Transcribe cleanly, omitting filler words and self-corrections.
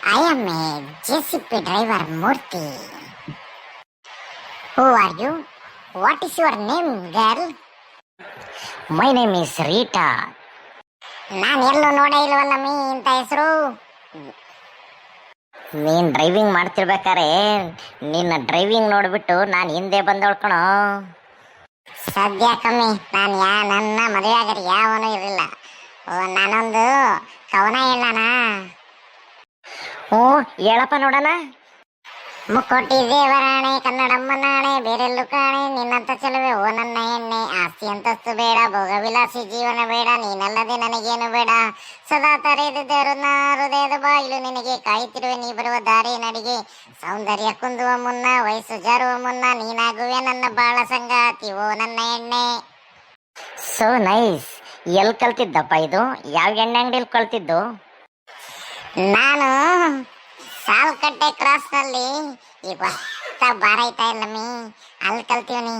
I am a JCP driver Murthy. Who are you? What is your name, girl? My name is Rita. ನಾನು ಎಲ್ಲೂ ನೋಡೇ ಇಲ್ವಲ್ಲ ಇಂಥ ಹೆಸರು. ನೀನ್ ಡ್ರೈವಿಂಗ್ ಮಾಡ್ತಿರ್ಬೇಕಾರೆ ನಿನ್ನ ಡ್ರೈವಿಂಗ್ ನೋಡ್ಬಿಟ್ಟು ನಾನು ಹಿಂದೆ ಬಂದೊಳ್ಕಣೋ. ಸದ್ಯ ಕಮ್ಮಿ ನನ್ನ ಮದುವೆ ಆಗರಿ ಯಾವನು ಇರಲಿಲ್ಲ. ನಾನೊಂದು ಕವನ ಹೇಳೋಣ. ಹ್ಞೂ ಹೇಳಪ್ಪ ನೋಡೋಣ. ಮುಕ್ಕೋಟಿ ದೇವರಾಣೆ ಕನ್ನಡಮ್ಮನಾಣೆ ಬೇರೆಲ್ಲೂ ಕಾಣೆ ನಿನ್ನಂತ ಚೆಲುವೆ ಓ ನನ್ನ ಎಣ್ಣೆ. ಆಸ್ತಿ ಅಂತಸ್ತು ಬೇಡ, ಭೋಗ ವಿಲಾಸಿ ಜೀವನ ಬೇಡ, ನೀನಲ್ಲದೆ ನನಗೇನು ಬೇಡ. ಸದಾ ತರೆದಿದ್ದರು ನಾ ಹೃದಯದ ಬಾಗಿಲು ನಿನಗೆ ಕಾಯುತ್ತಿರುವೆ ನೀ ಬರುವ ದಾರಿ ನಡಿಗೆ. ಸೌಂದರ್ಯ ಕುಂದುವ ಮುನ್ನ ವಯಸ್ಸು ಜಾರುವ ಮುನ್ನ ನೀನಾಗುವೆ ನನ್ನ ಬಾಳ ಸಂಗಾತಿ ಓ ನನ್ನ ಎಣ್ಣೆ. So nice. ಎಲ್ಲಿ ಕಲ್ತಿದ್ದಪ್ಪ ಇದು? ಯಾವ ಎಣ್ಣೆ ಅಂಗಡಿಯಲ್ಲಿ ಕಲ್ತಿದ್ದು? ನಾನು ಸಾಲ್ಕಟ್ಟೆ ಕ್ರಾಸ್ ನಲ್ಲಿ ಈಗ ಬಾರೈತಾ ಇಲ್ಲ ಅಲ್ಲಿ ಕಲ್ತೀವಿ.